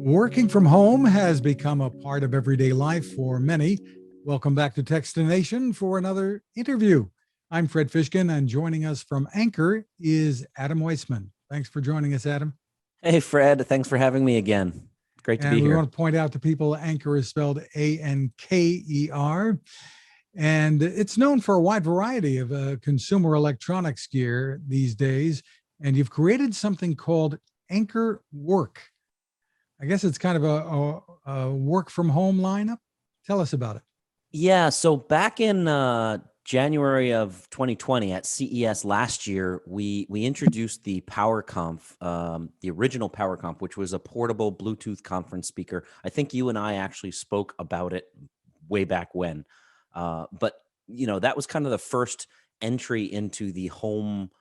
Working from home has become a part of everyday life for many. Welcome back to Techstination for another interview. I'm Fred Fishkin, and joining us from Anker is Adam Weissman. Thanks for joining us, Adam. Hey, Fred. Thanks for having me again. Great to be And we here. want to point out to people Anker is spelled Anker. And it's known for a wide variety of consumer electronics gear these days. And you've created something called AnkerWork. I guess it's kind of a work from home lineup. Tell us about it. Yeah. So back in January of 2020 at CES last year, we introduced the PowerConf, the original PowerConf, which was a portable Bluetooth conference speaker. I think you and I actually spoke about it way back when. But, that was kind of the first entry into the home,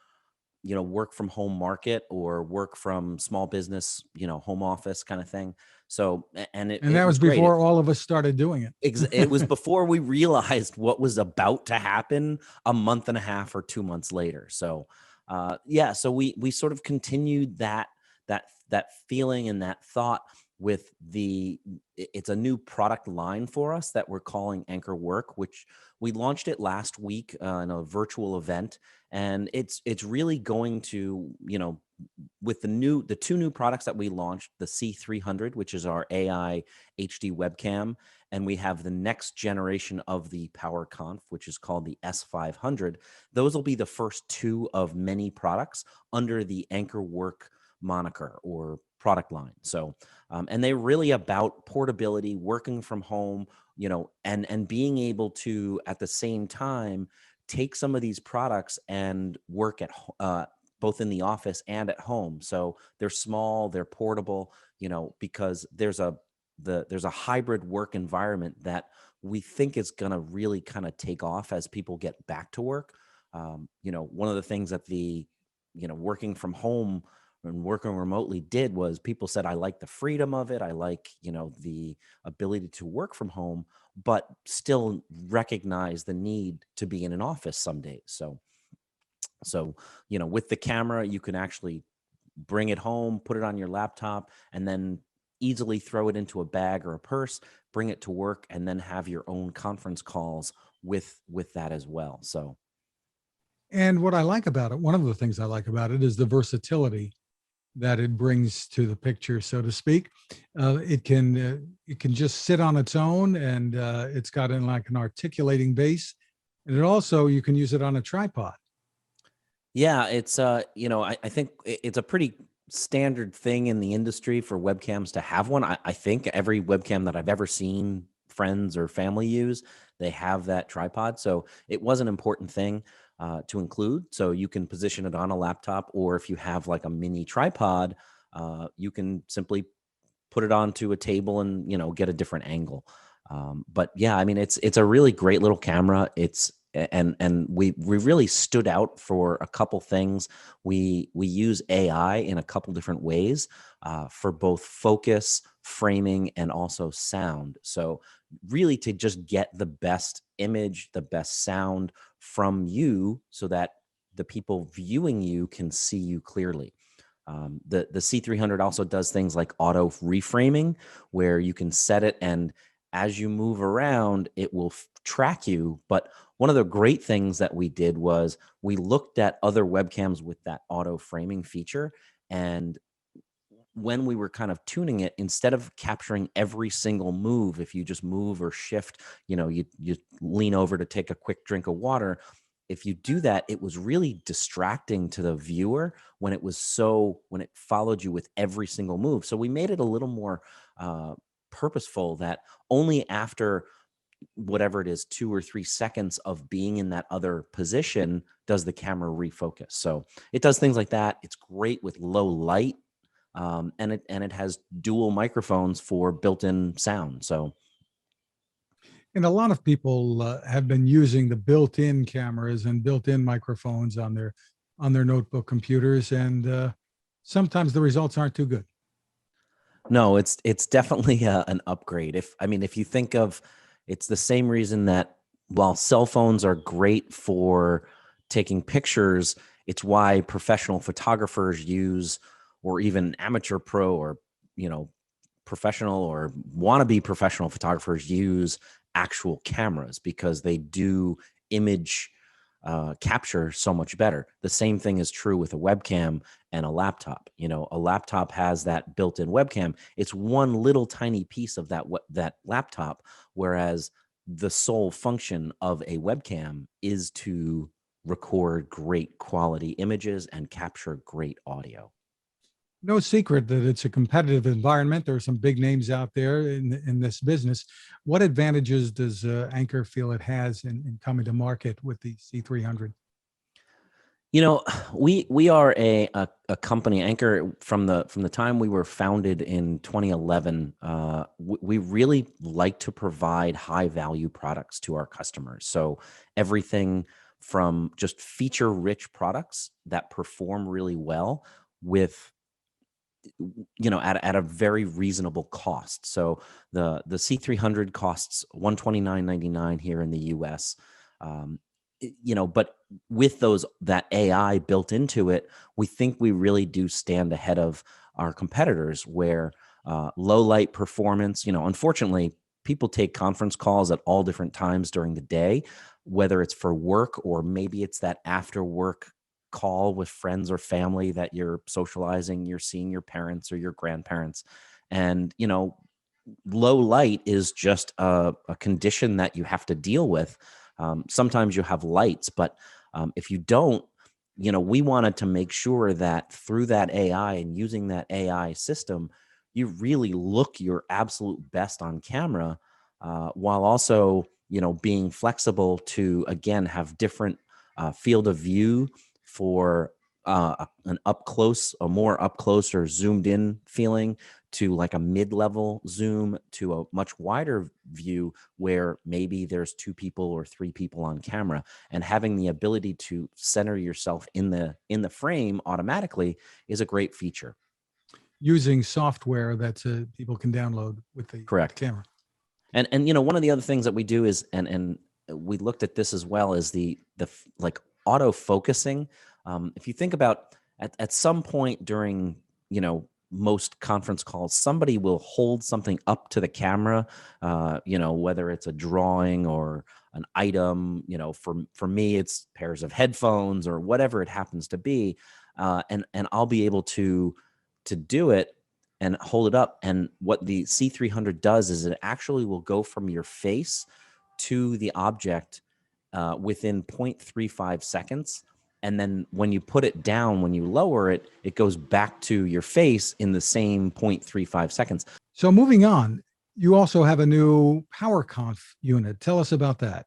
work from home market or work from small business, home office kind of thing. So, and that was great. before all of us started doing it. It was before we realized what was about to happen a month and a half or 2 months later. So, so we sort of continued that feeling and that thought with it's a new product line for us that we're calling AnkerWork, which we launched it last week in a virtual event. And it's really going to, with the two new products that we launched, the C300, which is our AI HD webcam, and we have the next generation of the PowerConf, which is called the S500. Those will be the first two of many products under the AnkerWork moniker or product line. So, and they're really about portability, working from home, and being able to, at the same time, take some of these products and work at both in the office and at home. So they're small, they're portable, because there's a hybrid work environment that we think is going to really kind of take off as people get back to work. One of the things that working from home and working remotely did was people said, I like the freedom of it. I like, the ability to work from home, but still recognize the need to be in an office some days. So, with the camera, you can actually bring it home, put it on your laptop, and then easily throw it into a bag or a purse, bring it to work, and then have your own conference calls with that as well. So, and what I like about it, one of the things I like about it is the versatility that it brings to the picture, so to speak. It can just sit on its own, and it's got an articulating base, and it also, you can use it on a tripod. Yeah, it's I think it's a pretty standard thing in the industry for webcams to have one. I think every webcam that I've ever seen friends or family use, they have that tripod. So it was an important thing to include. So you can position it on a laptop, or if you have like a mini tripod, you can simply put it onto a table and, get a different angle. But yeah, I mean, it's a really great little camera. And we really stood out for a couple things. We use AI in a couple different ways for both focus, framing, and also sound. So really to just get the best image, the best sound from you so that the people viewing you can see you clearly. The C300 also does things like auto reframing, where you can set it, and as you move around, it will track you. But one of the great things that we did was we looked at other webcams with that auto framing feature. And when we were kind of tuning it, instead of capturing every single move, if you just move or shift, you lean over to take a quick drink of water. If you do that, it was really distracting to the viewer when it followed you with every single move. So we made it a little more purposeful, that only after whatever it is, 2 or 3 seconds of being in that other position does the camera refocus. So it does things like that. It's great with low light, and it has dual microphones for built-in sound. So, and a lot of people have been using the built-in cameras and built-in microphones on their notebook computers, and sometimes the results aren't too good. No, it's definitely an upgrade. If you think of, it's the same reason that while cell phones are great for taking pictures, it's why professional photographers use, or even amateur pro or, professional or wannabe professional photographers use actual cameras because they do image capture so much better. The same thing is true with a webcam and a laptop. You know, a laptop has that built-in webcam. It's one little tiny piece of that laptop, whereas the sole function of a webcam is to record great quality images and capture great audio. No secret that it's a competitive environment. There are some big names out there in this business. What advantages does Anker feel it has in coming to market with the C300? You know, we are a company, Anker, from the time we were founded in 2011. We really like to provide high value products to our customers. So everything from just feature rich products that perform really well with, you know, at a very reasonable cost. So the C300 costs $129.99 here in the US. You know, but with that AI built into it, we think we really do stand ahead of our competitors where low light performance, you know, unfortunately, people take conference calls at all different times during the day, whether it's for work or maybe it's that after work call with friends or family that you're socializing, you're seeing your parents or your grandparents. And, you know, low light is just a condition that you have to deal with. Sometimes you have lights, but if you don't, you know, we wanted to make sure that through that AI and using that AI system, you really look your absolute best on camera, while also, you know, being flexible to, again, have different field of view for an up close, a more up close or zoomed in feeling, to like a mid-level zoom, to a much wider view where maybe there's 2 people or 3 people on camera, and having the ability to center yourself in the frame automatically is a great feature. Using software that people can download with the Correct. camera. And you know, one of the other things that we do is, and we looked at this as well, is the like auto focusing. If you think about at some point during, you know, most conference calls, somebody will hold something up to the camera, you know, whether it's a drawing or an item, you know, for me, it's pairs of headphones or whatever it happens to be. And I'll be able to do it and hold it up. And what the C300 does is it actually will go from your face to the object within 0.35 seconds. And then when you put it down, when you lower it, it goes back to your face in the same 0.35 seconds. So moving on, you also have a new PowerConf unit. Tell us about that.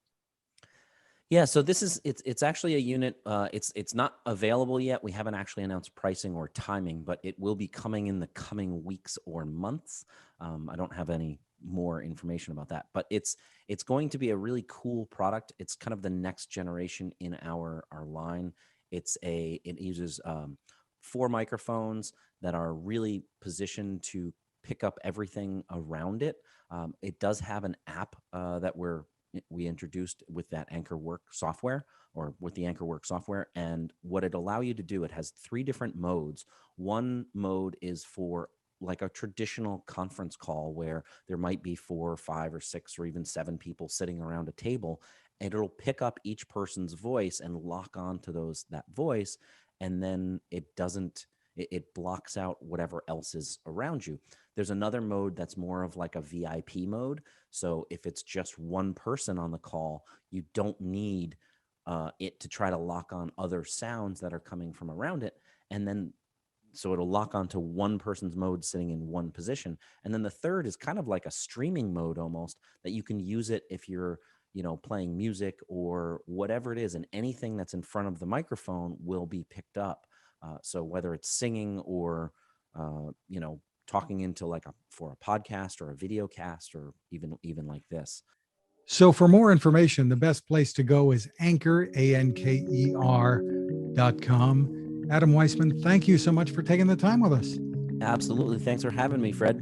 Yeah, so this is it's actually a unit. It's not available yet. We haven't actually announced pricing or timing, but it will be coming in the coming weeks or months. I don't have any more information about that, but it's going to be a really cool product. It's kind of the next generation in our line. It uses 4 microphones that are really positioned to pick up everything around it. It does have an app that we introduced with that AnkerWork software, or with the AnkerWork software. And what it allow you to do, it has 3 different modes. One mode is for like a traditional conference call where there might be 4 or 5 or 6 or even 7 people sitting around a table, and it'll pick up each person's voice and lock on to that voice. And then it blocks out whatever else is around you. There's another mode that's more of like a VIP mode. So if it's just one person on the call, you don't need it to try to lock on other sounds that are coming from around it. And then, so it'll lock onto one person's mode sitting in one position. And then the third is kind of like a streaming mode almost, that you can use it if you're, you know, playing music or whatever it is, and anything that's in front of the microphone will be picked up. So whether it's singing or, you know, talking into for a podcast or a video cast, or even like this. So for more information, the best place to go is Anker, ANKER.com. Adam Weissman, thank you so much for taking the time with us. Absolutely. Thanks for having me, Fred.